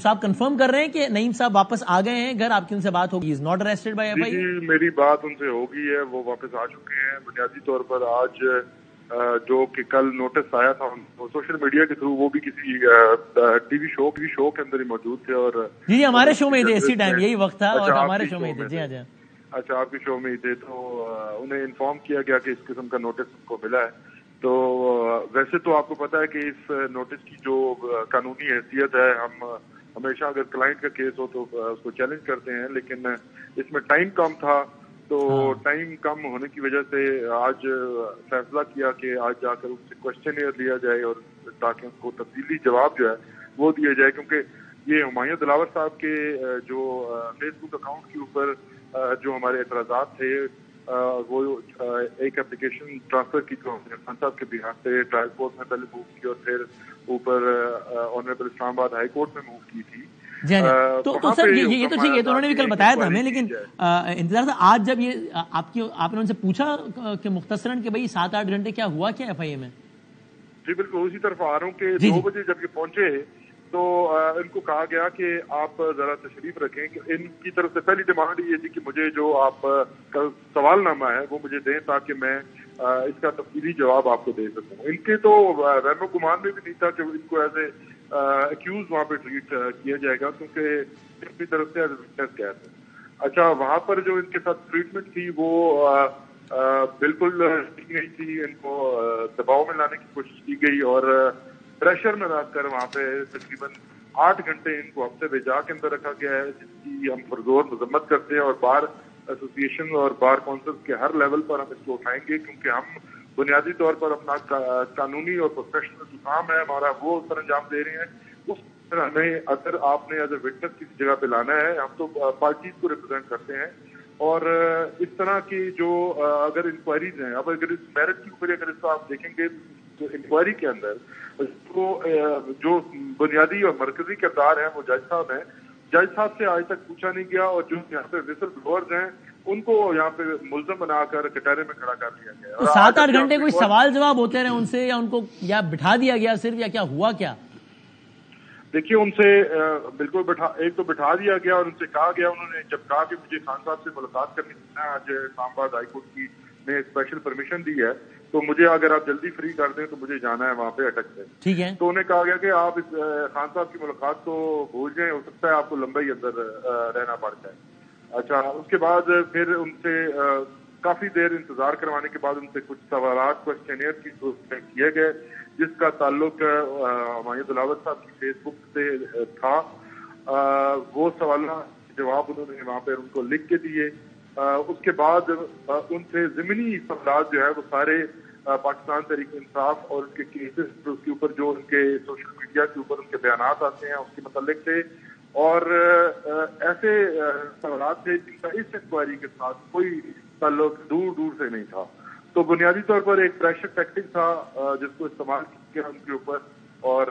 آپ کنفرم کر رہے ہیں کہ نعیم صاحب واپس آ گئے ہیں گھر؟ آپ کی ان سے بات ہوگی؟ Is not arrested by F I? جی میری بات ان سے ہو گئی ہے، وہ واپس آ چکے ہیں. بنیادی طور پر آج جو کہ کل نوٹس آیا تھا سوشل میڈیا کے تھرو، وہ بھی کسی ٹی وی شو کے اندر ہی موجود تھے. اور جی ہمارے شو میں تھے اسی ٹائم، یہی وقت تھا اور ہمارے شو میں تھے. جی ہاں. اچھا آپ کے شو میں ہی تھے. تو انہیں انفارم کیا گیا کہ اس قسم کا نوٹس ان کو ملا ہے. تو ویسے تو آپ کو پتا ہے کہ اس نوٹس کی جو قانونی حیثیت ہے، ہم ہمیشہ اگر کلائنٹ کا کیس ہو تو اس کو چیلنج کرتے ہیں، لیکن اس میں ٹائم کم تھا. تو ٹائم کم ہونے کی وجہ سے آج فیصلہ کیا کہ آج جا کر ان سے کوشچن لیا جائے اور تاکہ ان کو تفصیلی جواب جو ہے وہ دیا جائے. کیونکہ یہ ہمایوں دلاور صاحب کے جو فیس بک اکاؤنٹ کے اوپر جو ہمارے اعتراضات تھے، وہ ایک اپلیکیشن ٹرانسفر کی جو خان صاحب کے بہار سے ٹرائل کورٹ میں پہلے موو کی اور پھر اوپر آنریبل اسلام آباد ہائی کورٹ میں موو کی تھی. جی تو سر یہ تو ٹھیک ہے، تو انہوں نے بھی کل بتایا تھا ہمیں. لیکن انتظار صاحب آج جب یہ آپ نے ان سے پوچھا کہ مختصراً کہ بھائی 7-8 گھنٹے کیا ہوا کیا ایف آئی اے میں؟ جی بالکل اسی طرف آ رہا ہوں کہ 2 بجے جب یہ پہنچے تو ان کو کہا گیا کہ آپ ذرا تشریف رکھیں. کہ ان کی طرف سے پہلی ڈیمانڈ یہ تھی کہ مجھے جو آپ کا سوال نامہ ہے وہ مجھے دیں تاکہ میں اس کا تفصیلی جواب آپ کو دے سکوں. ان کے تو وہم و گمان میں بھی نہیں تھا کہ ان کو ایز اے ایکیوز وہاں پہ ٹریٹ کیا جائے گا، کیونکہ اپنی طرف سے ایز اے وٹنس گئے تھے. اچھا وہاں پر جو ان کے ساتھ ٹریٹمنٹ تھی وہ بالکل ٹھیک نہیں تھی. ان کو دباؤ میں لانے کی کوشش کی گئی اور پریشر میں رکھ کر وہاں پہ تقریباً 8 گھنٹے ان کو ہفتے بھیجا کے اندر رکھا گیا ہے، جس کی ہم پرزور مذمت کرتے ہیں. اور بار ایسوسیشن اور بار کونسل کے ہر لیول پر ہم اس کو اٹھائیں گے، کیونکہ ہم بنیادی طور پر اپنا قانونی اور پروفیشنل جو کام ہے ہمارا وہ سر انجام دے رہے ہیں. اس پر ہمیں اگر آپ نے ایز اے وٹنس کسی جگہ پہ لانا ہے، ہم تو پارٹیز کو ریپرزینٹ کرتے ہیں. اور اس طرح کی جو اگر انکوائریز ہیں، اب اگر اس میرٹ کے اوپر اگر اس کو آپ دیکھیں گے تو انکوائری کے اندر جو بنیادی اور مرکزی کردار ہیں وہ جج صاحب ہیں. جج صاحب سے آج تک پوچھا نہیں گیا، اور جو یہاں پہ وسل بلورز ہیں ان کو یہاں پہ ملزم بنا کر کٹہرے میں کھڑا کر دیا گیا. تو 7-8 گھنٹے کوئی سوال جواب ہوتے رہے ان سے، یا ان کو یا بٹھا دیا گیا صرف، یا کیا ہوا کیا؟ دیکھیے ان سے بالکل ایک تو بٹھا دیا گیا اور ان سے کہا گیا، انہوں نے جب کہا کہ مجھے خان صاحب سے ملاقات کرنی ہے، آج اسلام آباد ہائی کورٹ کی نے اسپیشل پرمیشن دی ہے تو مجھے اگر آپ جلدی فری کر دیں تو مجھے جانا ہے وہاں پہ اٹک سے. ٹھیک ہے. تو انہیں کہا گیا کہ آپ اس خان صاحب کی ملاقات کو بھول جائیں، ہو سکتا ہے آپ کو لمبا ہی اندر رہنا پڑ جائے. اچھا اس کے بعد پھر ان سے کافی دیر انتظار کروانے کے بعد ان سے کچھ سوالات کوشچنیئر کی کیے گئے، جس کا تعلق ہمایوں دلاور صاحب کی فیس بک سے تھا. وہ سوالات جواب انہوں نے وہاں پہ ان کو لکھ کے دیے. اس کے بعد ان سے ضمنی سوالات جو ہے وہ سارے پاکستان تحریک انصاف اور ان کے کیسز اس کے اوپر جو ان کے سوشل میڈیا کے اوپر ان کے بیانات آتے ہیں اس کے متعلق تھے. اور ایسے سوالات تھے جن کا اس انکوائری کے ساتھ کوئی تعلق دور سے نہیں تھا. تو بنیادی طور پر ایک پریشر ٹیکٹک تھا جس کو استعمال کیا ان کے اوپر، اور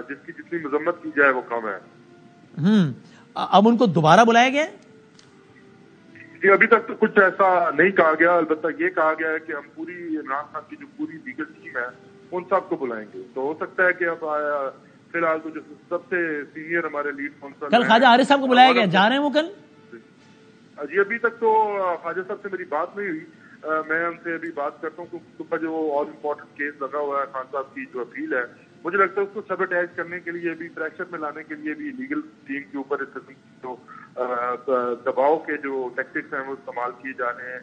جس کی جتنی مذمت کی جائے وہ کم ہے. اب ان کو دوبارہ بلایا گیا؟ جی ابھی تک تو کچھ ایسا نہیں کہا گیا، البتہ یہ کہا گیا ہے کہ ہم پوری عمران خان کی جو پوری لیگل ٹیم ہے ان سب کو بلائیں گے. تو ہو سکتا ہے کہ اب فی الحال تو جو سب سے سینئر ہمارے لیڈ کونسل کل خواجہ عارف صاحب کو بلایا گیا، جا رہے ہیں وہ کل؟ جی ابھی تک تو خواجہ صاحب سے میری بات نہیں ہوئی. میں ان سے ابھی بات کرتا ہوں کیونکہ جو آل امپورٹنٹ کیس لگا ہوا ہے خان صاحب کی جو اپیل ہے، مجھے لگتا ہے اس کو سیبوٹیج کرنے کے لیے بھی، پریشر میں لانے کے لیے بھی لیگل ٹیم کے اوپر اس قسم کی جو دباؤ کے جو ٹیکٹکس ہیں وہ استعمال کیے جا رہے ہیں،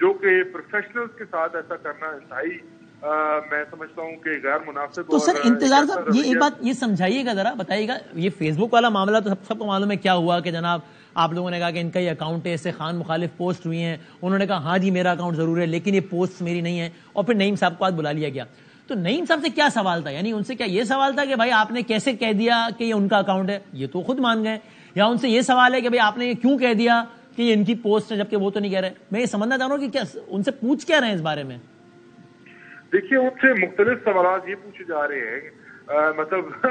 جو کہ پروفیشنلز کے ساتھ ایسا کرنا انتہائی میں سمجھتا ہوں کہ غیر مناسب. تو سر انتظار صاحب یہ ایک بات یہ سمجھائیے گا، ذرا بتائیے گا، یہ فیس بک والا معاملہ تو سب کو معلوم ہے کیا ہوا کہ جناب آپ لوگوں نے کہا کہ ان کا یہ اکاؤنٹ ہے، اس سے خان مخالف پوسٹ ہوئی ہیں، انہوں نے کہا ہاں جی میرا اکاؤنٹ ضرور ہے لیکن یہ پوسٹ میری نہیں ہے، اور پھر نعیم صاحب کو بلا لیا گیا. تو نعیم صاحب سے کیا سوال تھا؟ یعنی ان سے کیا یہ سوال تھا کہ بھائی آپ نے کیسے کہہ دیا کہ یہ ان کا اکاؤنٹ ہے؟ یہ تو خود مان گئے. یا ان سے یہ سوال ہے کہ بھائی آپ نے یہ کیوں کہہ دیا کہ یہ ان کی پوسٹ ہے جبکہ وہ تو نہیں کہہ رہے؟ میں یہ سمجھنا چاہ رہا ہوں کہ کیا ان سے پوچھ کیا رہے ہیں اس بارے میں؟ دیکھیے ان سے مختلف سوالات یہ پوچھے جا رہے ہیں، مطلب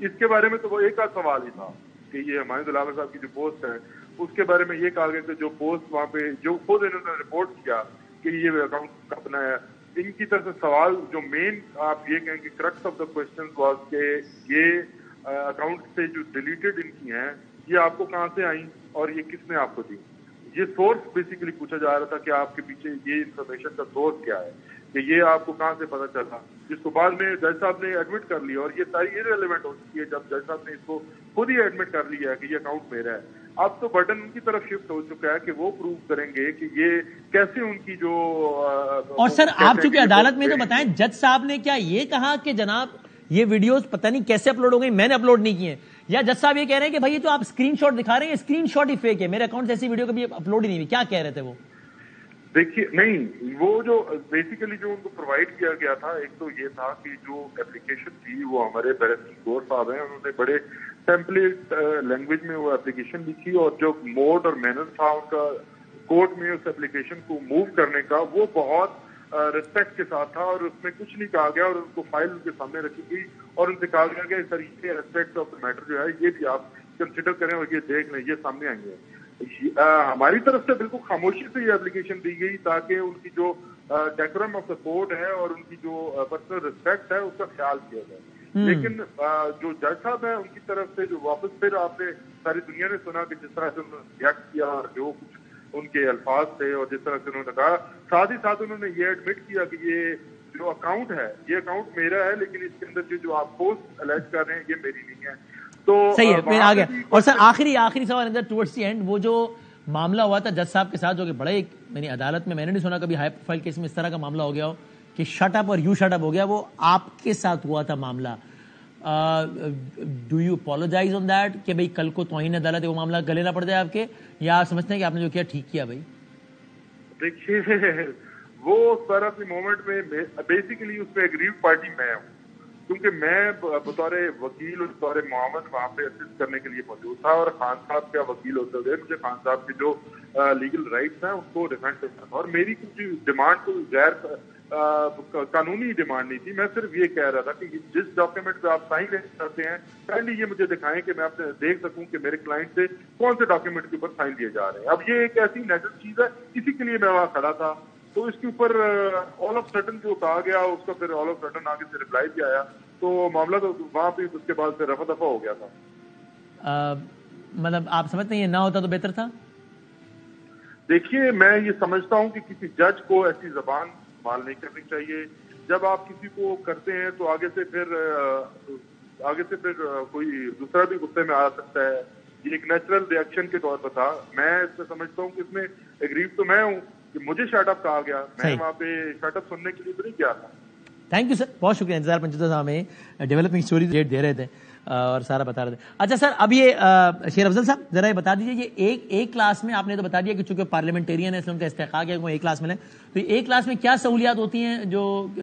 اس کے بارے میں تو وہ ایک آدھ سوال ہی تھا کہ یہ ہمایوں دلاور صاحب کی جو پوسٹ ہے اس کے بارے میں یہ کہا گیا کہ جو پوسٹ وہاں پہ جو خود انہوں نے رپورٹ کیا کہ یہ اکاؤنٹ اپنا ہے. ان کی طرف سے سوال جو مین آپ یہ کہیں کہ crux of the question was کہ یہ اکاؤنٹ سے جو ڈیلیٹڈ ان کی ہیں یہ آپ کو کہاں سے آئیں اور یہ کس نے آپ کو دی. یہ سورس بیسیکلی پوچھا جا رہا تھا کہ آپ کے پیچھے یہ انفارمیشن کا سورس کیا ہے, کہ یہ آپ کو کہاں سے پتا چلا, جس کو بعد میں جج صاحب نے ایڈمٹ کر لیا, اور یہ ساری ارریلیونٹ ہو چکی ہے جب جج صاحب نے اس کو خود ہی ایڈمٹ کر لیا ہے کہ یہ اکاؤنٹ میرا ہے. اب تو بٹن ان کی طرف شفٹ ہو چکا ہے کہ وہ پروو کریں گے کہ یہ کیسے ان کی جو اور سر آپ چونکہ عدالت میں تو بتائیں جج صاحب نے کیا یہ کہا کہ جناب یہ ویڈیوز پتہ نہیں کیسے اپلوڈ ہو گئی, میں نے اپلوڈ نہیں کیے, یا جج صاحب یہ کہہ رہے ہیں کہ بھائی یہ تو آپ اسکرین شاٹ دکھا رہے ہیں, اسکرین شاٹ ہی فیک ہے, میرے اکاؤنٹ سے ایسی ویڈیو کبھی اپلوڈ ہی نہیں ہوئی, کیا کہہ رہے تھے وہ؟ دیکھیے نہیں, وہ جو بیسیکلی جو ان کو پرووائڈ کیا گیا تھا ایک تو یہ تھا کہ جو اپلیکیشن تھی وہ ہمارے بیرسٹر گور صاحب ہیں, انہوں نے بڑے ٹیمپلیٹ لینگویج میں وہ اپلیکیشن لکھی, اور جو موڈ اور مینر تھا ان کا کورٹ میں اس اپلیکیشن کو موو کرنے کا وہ بہت ریسپیکٹ کے ساتھ تھا, اور اس میں کچھ نہیں کہا گیا, اور ان کو فائل ان کے سامنے رکھی گئی اور ان سے کہا گیا کہ سر یہ ایسپیکٹ آف دا میٹر جو ہے یہ بھی آپ کنسیڈر کریں اور یہ دیکھ لیں, یہ سامنے آئیں گے. ہماری طرف سے بالکل خاموشی سے یہ اپلیکیشن دی گئی تاکہ ان کی جو ڈیکورم آف دا کورٹ ہے اور ان کی جو پرسنل ریسپیکٹ ہے اس کا خیال کیا جائے. لیکن جو جج صاحب ہیں ان کی طرف سے جو واپس پھر آپ نے ساری دنیا نے سنا کہ جس طرح سے انہوں نے ریئیکٹ کیا اور جو کچھ ان کے الفاظ تھے اور جس طرح سے انہوں نے کہا, ساتھ ہی ساتھ انہوں نے یہ ایڈمٹ کیا کہ یہ جو اکاؤنٹ ہے یہ اکاؤنٹ میرا ہے, لیکن اس کے اندر جو آپ پوسٹ الیج کر رہے ہیں یہ میری نہیں ہے. تو صحیح ہے, پھر آ گیا. اور سر آخری سوال اندر ٹورڈز دی اینڈ, وہ جو معاملہ ہوا تھا جج صاحب کے ساتھ جو کہ بڑے یعنی عدالت میں نے نہیں سنا کبھی ہائی پروفائل کیس میں اس طرح کا معاملہ ہو گیا ہو کہ شٹ اپ اور یو شٹ اپ ہو گیا, وہ آپ کے ساتھ ہوا تھا معاملہ. Do you apologise on that کہ بھائی کل کو توہین عدالت وہ معاملہ گلے نہ پڑ جائے آپ کے, یا سمجھتے ہیں کہ آپ نے جو کیا ٹھیک کیا؟ بھائی دیکھیے وہ سر اپنی مومنٹ میں بیسیکلی اس پہ ایگریو پارٹی میں ہوں, کیونکہ میں بطور وکیل اور بطور معاون وہاں پہ اسسٹ کرنے کے لیے موجود تھا, اور خان صاحب کا وکیل ہوتے ہوئے مجھے خان صاحب کے جو لیگل رائٹس ہیں اس کو ڈیفینڈ کرنا تھا, اور میری کچھ ڈیمانڈ کوئی غیر قانونی ڈیمانڈ نہیں تھی. میں صرف یہ کہہ رہا تھا کہ جس ڈاکیومنٹ پہ آپ سائن کرتے ہیں پہلے یہ مجھے دکھائیں کہ میں اپنے دیکھ سکوں کہ میرے کلائنٹ سے کون سے ڈاکیومنٹ کے اوپر سائن لیے جا رہے ہیں. اب یہ ایک ایسی نیچرل چیز ہے, اسی کے لیے میں وہاں کھڑا تھا, تو اس کے اوپر آل آف سڈن جو کہا گیا اس کا پھر آل آف سڈن آگے سے ریپلائی بھی آیا, تو معاملہ تو وہاں پہ اس کے بعد سے رفع دفع ہو گیا تھا. مطلب آپ سمجھتے ہیں یہ نہ ہوتا تو بہتر تھا؟ دیکھیے میں یہ سمجھتا ہوں کہ کسی جج کو ایسی زبان استعمال نہیں کرنی چاہیے. جب آپ کسی کو کرتے ہیں تو آگے سے پھر کوئی دوسرا بھی غصے میں آ سکتا ہے. یہ ایک نیچرل ریئیکشن کے طور پر تھا. میں اس میں سمجھتا ہوں کہ اس میں ایگریو تو میں ہوں کہ مجھے شٹ اپ کہا گیا, میں وہاں پہ شٹ اپ سننے کے لیے تو نہیں گیا تھا. تھینک یو سر, بہت شکریہ. انتظار پنجوتا صاحب ہمیں ڈیولپنگ اسٹوری ریٹ دے رہے تھے اور سارا بتا رہے تھے. اچھا سر, اب یہ شیر افضل صاحب ذرا یہ بتا دیجیے, یہ ایک کلاس میں آپ نے تو بتا دیا کہ چونکہ پارلیمنٹیرین ہے اس لیے ان کا استحقاق ہے کہ وہ ایک کلاس میں لیں, تو ایک کلاس میں کیا سہولیات ہوتی ہیں جو